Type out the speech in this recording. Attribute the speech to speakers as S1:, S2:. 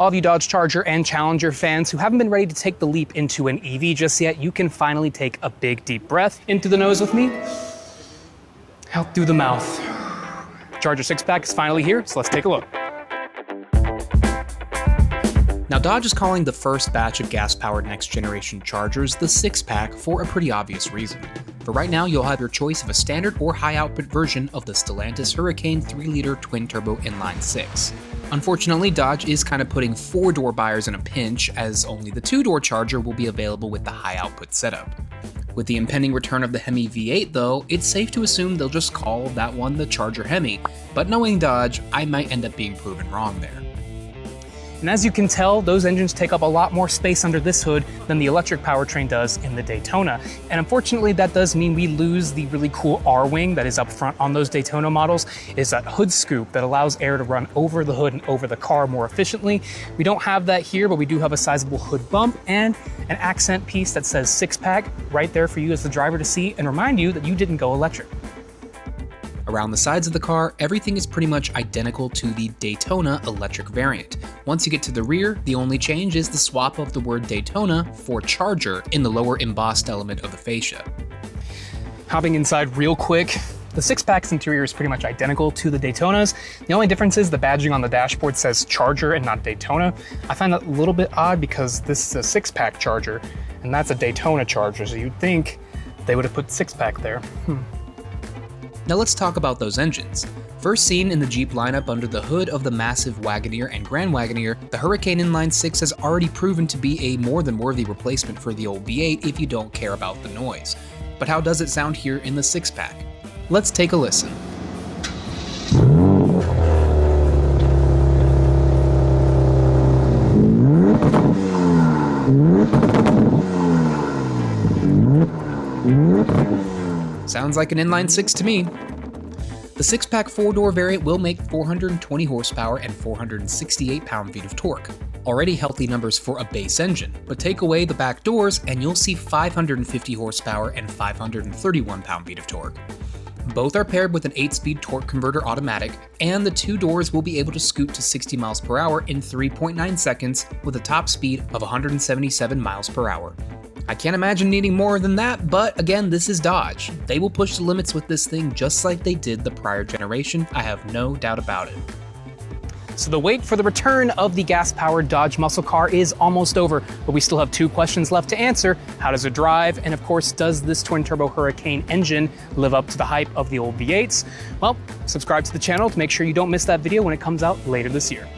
S1: All of you Dodge Charger and Challenger fans who haven't been ready to take the leap into an EV just yet, you can finally take a big deep breath. In through the nose with me, out through the mouth. Charger 6-pack is finally here, so let's take a look. Now, Dodge is calling the first batch of gas-powered next-generation Chargers the 6-pack for a pretty obvious reason. For right now, you'll have your choice of a standard or high-output version of the Stellantis Hurricane 3-liter twin-turbo inline-6. Unfortunately, Dodge is kind of putting 4-door buyers in a pinch, as only the 2-door Charger will be available with the high-output setup. With the impending return of the Hemi V8 though, it's safe to assume they'll just call that one the Charger Hemi, but knowing Dodge, I might end up being proven wrong there. And as you can tell, those engines take up a lot more space under this hood than the electric powertrain does in the Daytona. And unfortunately, that does mean we lose the really cool R-wing that is up front on those Daytona models. It's that hood scoop that allows air to run over the hood and over the car more efficiently. We don't have that here, but we do have a sizable hood bump and an accent piece that says 6-pack right there for you as the driver to see and remind you that you didn't go electric. Around the sides of the car, everything is pretty much identical to the Daytona electric variant. Once you get to the rear, the only change is the swap of the word Daytona for Charger in the lower embossed element of the fascia. Hopping inside real quick, the 6-pack's interior is pretty much identical to the Daytona's. The only difference is the badging on the dashboard says Charger and not Daytona. I find that a little bit odd because this is a 6-pack Charger and that's a Daytona Charger, so you'd think they would have put 6-pack there. Now let's talk about those engines. First seen in the Jeep lineup under the hood of the massive Wagoneer and Grand Wagoneer, the Hurricane Inline 6 has already proven to be a more than worthy replacement for the old V8 if you don't care about the noise. But how does it sound here in the 6-pack? Let's take a listen. Sounds like an inline 6 to me. The 6-pack 4-door variant will make 420 horsepower and 468 pound-feet of torque. Already healthy numbers for a base engine, but take away the back doors and you'll see 550 horsepower and 531 pound-feet of torque. Both are paired with an 8-speed torque converter automatic, and the 2 doors will be able to scoot to 60 miles per hour in 3.9 seconds with a top speed of 177 miles per hour. I can't imagine needing more than that, but again, this is Dodge. They will push the limits with this thing just like they did the prior generation, I have no doubt about it. So the wait for the return of the gas-powered Dodge muscle car is almost over, but we still have 2 questions left to answer. How does it drive? And of course, does this twin-turbo Hurricane engine live up to the hype of the old V8s? Well, subscribe to the channel to make sure you don't miss that video when it comes out later this year.